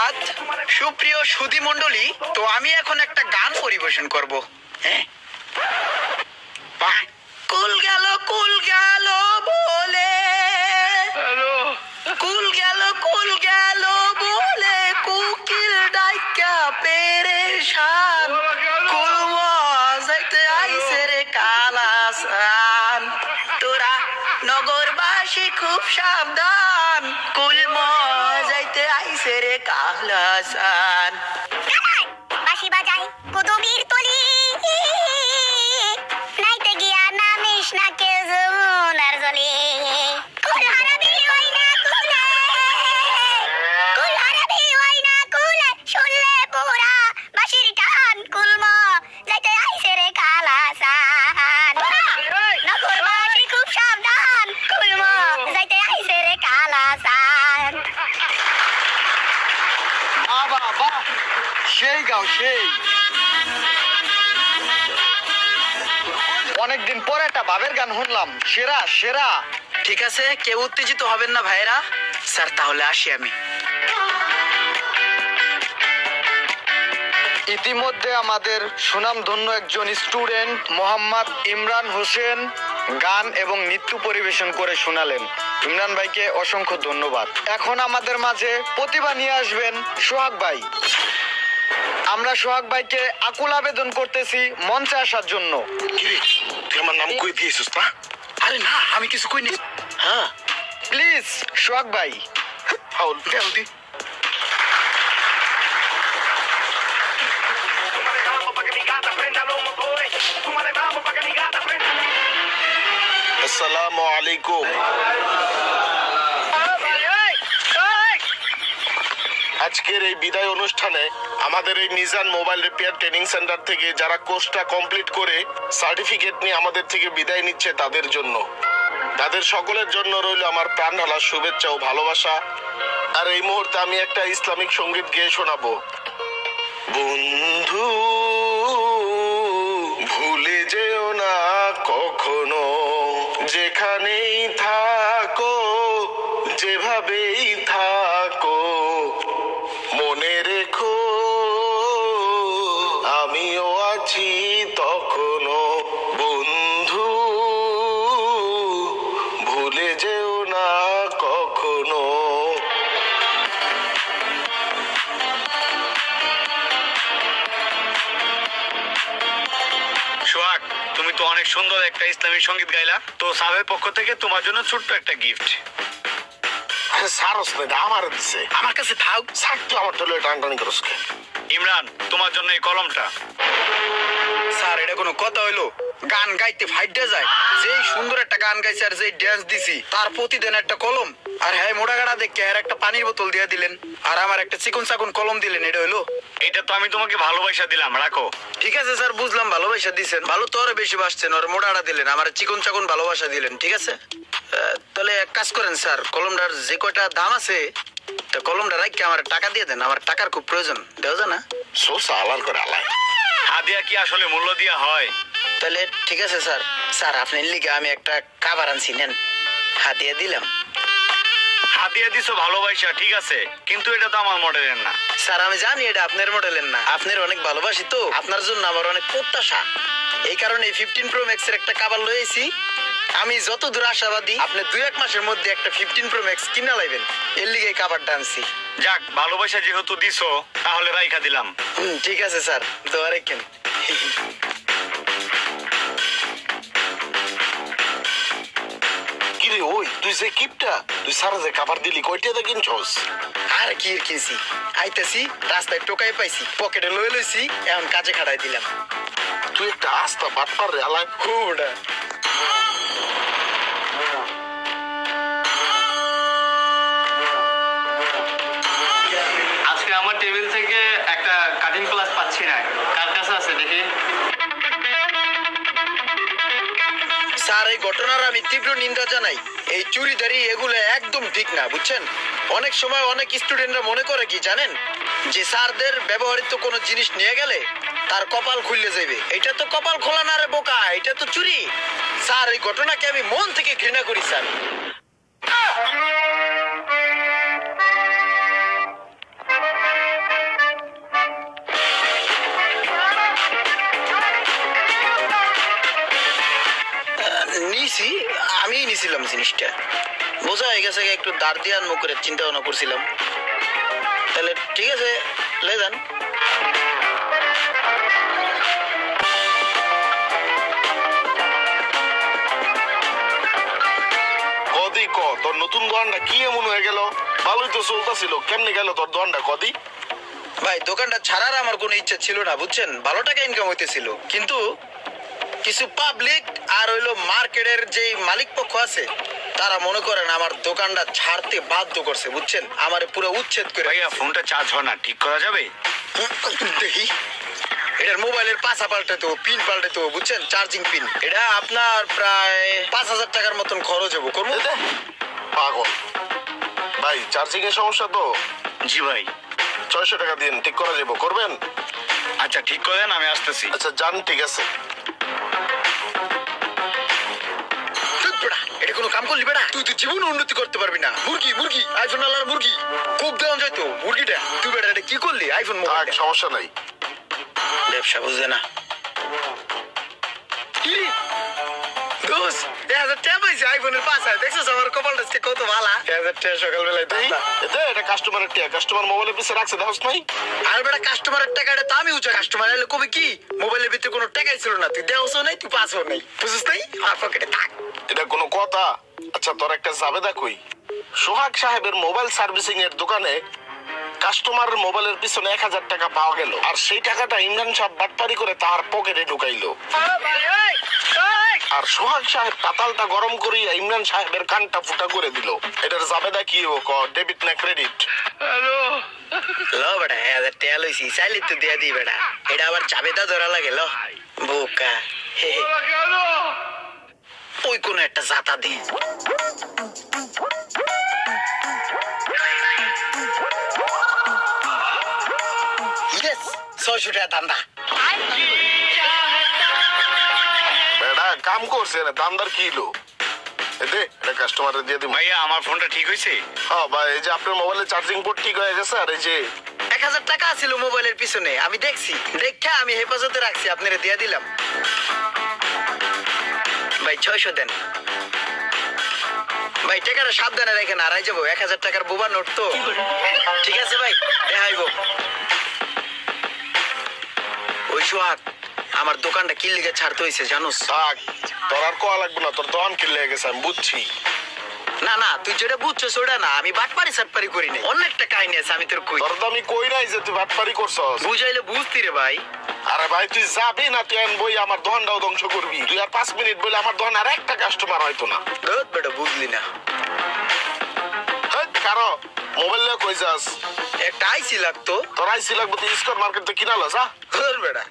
সুপ্রভাত সুপ্রিয় সুধী মণ্ডলী। তো আমি এখন একটা গান পরিবেশন করব। হ্যাঁ, কুল গেল বলে, কুল গেল বলে কুকিল ডাইকা পেরেশান, কুল মজাইতে আইছে রে কালাসান। তোরা নগরবাসী খুব সাবধান, কুল মজাইতে আইছে রে কালাসান। বাঁশি বাজাই কুতুবীর তলি, নাইতে গিয়া নামিস না কে যমুনার জলে। কুল হারাবি হয় না কুলে, কুল হারাবি হয় না কুলে, শুনলে পুরা বাঁশির টান, কুলম যাইতে আইছে রে কালাসান। নগরবাসী খুব সাবধান, কুলম যাইতে আইছে রে কালাসান। বাহ, সেই গাও সেই। অনেকদিন পরে একটা বাবের গান শুনলাম, সেরা সেরা। ঠিক আছে, কেউ উত্তেজিত হবেন না ভাইরা। স্যার তাহলে আসি আমি। ইতিমধ্যে আমাদের সুনামধন্য একজন স্টুডেন্ট মোহাম্মদ ইমরান হোসেন গান এবং নৃত্য পরিবেশন করে শোনালেন। ইমরান ভাইকে অসংখ্য ধন্যবাদ। এখন আমাদের মাঝে প্রতিভা নিয়ে আসবেন সোহাগ ভাই। আমরা সোহাগ ভাইকে আকুল আবেদন করতেছি মঞ্চে আসার জন্য। কিরে, তুই আমার নাম কই দিয়েছিস না? আরে না, আমি কিছু কইনি। হ্যাঁ, প্লিজ সোহাগ ভাই। ফাউল জলদি। আসসালামু আলাইকুম। আজকের এই বিদায় অনুষ্ঠানে আমাদের এই Mizan mobile repair training centre থেকে যারা কোর্সটা কমপ্লিট করে সার্টিফিকেট নিয়ে আমাদের থেকে বিদায় নিচ্ছে তাদের জন্য, তাদের সকলের জন্য রইল আমার প্রাণ ঢালা শুভেচ্ছা ও ভালোবাসা। আর এই মুহূর্তে আমি একটা ইসলামিক সঙ্গীত গেয়ে শোনাবো। বন্ধু ভুলে যেও না কখনো, যেখানেই থাকো যেভাবেই থাকো, মনে রেখো আমিও আছি তখনো। বন্ধু ভুলে যেও না কখনো। সোহাগ, তুমি তো অনেক সুন্দর একটা ইসলামী সঙ্গীত গাইলা। তো সাবের পক্ষ থেকে তোমার জন্য ছোট্ট একটা গিফট। সারস না, আমার দিছে। আমার কাছে থাক। সার তুই আমার টলে টানটানি করস কে? ইমরান, তোমার জন্য এই কলমটা। স্যার এটা কোনো কথা হইলো? গান গাইতে ফাইটে যায়, যেই সুন্দর একটা গান গাইছে আর যেই ড্যান্স দিছি তার প্রতিদিন একটা কলম। আর হ্যাঁ, মোটা গাড়া দেখে আর একটা পানির বোতল দিয়ে দিলেন, আর আমার একটা চিকন চাকুন কলম দিলেন। এটা হইলো? এটা তো আমি তোমাকে ভালোবাসা দিলাম, রাখো। ঠিক আছে স্যার, বুঝলাম ভালোবাসা দিছেন, ভালো তো আরো বেশি বাসছেন। আর মোটাটা দিলেন, আমার চিকন চাকুন ভালোবাসা দিলেন। ঠিক আছে, তাহলে এক কাজ করেন স্যার, কলমটার যে কয়টা দাম আছে তা কলমটা রাখকে আমার টাকা দিয়ে দেন। আমার টাকার খুব প্রয়োজন, দেওয়া যায় না? সোসা আলার করে আলাই। হাদিয়া কি আসলে মূল্য দিয়া হয়? তাহলে ঠিক আছে স্যার। স্যার আপনার লিগে আমি একটা কাবার আনছি, নেন, হাতিয়া দিলাম। হাদিয়া দিছো ভালোবাসা, ঠিক আছে, কিন্তু এটা তো আমার মডেলের না। স্যার আমি জানি এটা আপনার মডেলের না, আপনার অনেক ভালোবাসি তো, আপনার জন্য আমার অনেক প্রত্যাশা। এই কারণে 15 Pro Max এর একটা কাবার লয়েছি। আমি যতদূর আশাবাদী আপনি 2-1 মাসের মধ্যে একটা 15 Pro Max কিনা লাইবেন, এর লিগে এই কাবারটা আনছি। যাক, ভালোবাসা যেহেতু দিছো তাহলে রাইখা দিলাম। ঠিক আছে স্যার, দোয়া রাখেন। কিরে ওই, তুই যে কিপটা, তুই সারা যে কাবার দিলি কয়টা কিনছস? আর কি কিনছি, আইতেছি রাস্তায় টোকাই পাইছি, পকেটে লয়ে লইছি, এখন কাজে খাটাই দিলাম। তুই একটা আস্তা বাটপার রে আলাই। ওটা আজকে আমার টেবিল থেকে একটা কাটিং ক্লাস পাচ্ছি না, কার কাছে আছে দেখি। স্যার এই ঘটনার আমি তীব্র নিন্দা জানাই। এই চুরিদারি এগুলো একদম ঠিক না, বুঝছেন? অনেক সময় অনেক স্টুডেন্টরা মনে করে কি জানেন, যে স্যারদের ব্যবহৃত কোনো জিনিস নিয়ে গেলে তার কপাল খুললে যাবে। এটা তো কপাল খোলা না রে বোকা, এটা তো চুরি। স্যার এই ঘটনাকে আমি মন থেকে ঘৃণা করি স্যার। আমি নিছিলাম জিনিসটা, বোঝা হয়ে গেছে, একটু দাঁড় দিয়ে আনবো করে চিন্তা ভাবনা করছিলাম। তাহলে ঠিক আছে, লে যান। কদি ক তোর নতুন দোকানটা কি এমন হয়ে গেল? ভালোই তো চলতেছিল, কেমনে গেল তোর দোকানটা কদি? ভাই দোকানটা ছাড়ার আমার কোনো ইচ্ছা ছিল না বুঝছেন, ভালো টাকা ইনকাম হইতেছিল, কিন্তু কিছু পাবলিক আর হইলো মার্কেটের যে মালিক পক্ষ আছে তারা মনে করেন আমার দোকানটা ছাড়তে বাধ্য করছে বুঝছেন, আমার পুরো উচ্ছেদ করে। ভাইয়া ফোনটা চার্জ হয় না, ঠিক করা যাবে? দেখি, এটার মোবাইলের পাশা পাল্টাতে পিন পাল্টাতে বুঝছেন, চার্জিং পিন। এটা আপনার প্রায় 5,000 টাকার মতন খরচ হবো, করবো। এ দে, পাগল ভাই, চার্জিং এর সমস্যা তো। জি ভাই। 600 টাকা দিন, ঠিক করা যাবো, করবেন? আচ্ছা ঠিক করেন, আমি আসতেছি। আচ্ছা যান, ঠিক আছে। ধুৎ বেটা, এটা কোনো কাম করলি বেটা? তুই তো জীবনে উন্নতি করতে পারবি না। মুরগি মুরগি, আইফোন আলার মুরগি খুব দেওয়া যায় তো মুরগিটা। তুই বেটা এটা কি করলি? আইফোন থাক, মোবাইল সমস্যা নাই। ব্যবসা বুঝে না। কি দোষ, 1000 টাকা পাইছি আইফোনের পাশায়, দেখছিস আমার কপালটা আজকে কত ভালা। 1000 টাকা সকালবেলায় এই, দাদা। এ দে, এটা কাস্টমারের টিয়া, কাস্টমার মোবাইলের পিছে রাখছে, দেখছ নাই? আর বেটা কাস্টমারের টাকাটা তো আমি উঁচা কাস্টমার এলে কবে কি মোবাইলের ভিতরে কোনো টাকাই ছিল না, তুই দেওয়াও নাই, তুই পাসও নাই, বুঝছিস নাই? আমার পকেটে থাক। এটা কোনো কথা? আচ্ছা তোর একটা জাবেদা কই? সোহাগ সাহেবের মোবাইল সার্ভিসিং এর দোকানে কাস্টমারের মোবাইলের পিছনে 1000 টাকা পাওয়া গেল, আর সেই টাকাটা ইমরান সাহেব বাটপারি করে তার পকেটে ঢুকাইলো। আর সোহাগ সাহেব পাতালটা গরম করিয়া ইমরান সাহেবের কানটা ফুটা করে দিল। এটার জাবেদা কি ও ক, ডেবিট না ক্রেডিট? ল বেটা 1000 টাকা লইছি, চাইলে তো দিয়া দিই বেটা, এটা আবার জাবেদা ধরা লাগে। ল বোকা, হে হে। ওই কোন একটা জাতা দি। ইয়েস, 600 টাকা ধান্দা। বেটা কাম করছে না, দামদার কি হলো? এতে এটা কাস্টমারের দিয়ে দিই। ভাইয়া আমার ফোনটা ঠিক হয়েছে? হ্যাঁ ভাই, এই যে আপনার মোবাইলের চার্জিং পোর্ট ঠিক হয়ে গেছে, আর এই যে 1000 টাকা ছিল মোবাইলের পিছনে, আমি দেখছি, দেখে আমি হেফাজতে রাখছি, আপনারা দিয়া দিলাম। ভাই 600 দেন ভাই, টাকাটা সাবধানে রেখেন, হারাই যাবো। 1000 টাকার বোবা নোট তো। ঠিক আছে ভাই, দেখাইব। ওই সোহাগ, আমার দোকানটা কি লিগে ছাড়তে হয়েছে জানোস? থাক, তোর আর কোয়া লাগবে না, তোর দোকান কিনলে গেছে, আমি বুঝছি। না না, তুই যেটা বুঝছস ওটা না, আমি বাটপারি সাটপারি করি না, অন্য একটা কাহিনী আছে, আমি তোর কই। তোর তো আমি কই নাই যে তুই বাটপারি করছস। বুঝাইলে বুঝতি রে ভাই। আরে ভাই তুই যাবি না, তুই এখন বই আমার দোকানটাও ধ্বংস করবি। তুই আর 5 মিনিট বলে আমার দোকান আর একটা কাস্টমার হয়তো না। ধুৎ বেটা, বুঝলি না। হেই, কারো মোবাইল নিয়ে কই যাস? একটা আইসি লাগতো। তোর আইসি লাগবে, তুই স্কোয়ার মার্কেট থেকে কিনালো যা। ধুর বেটা।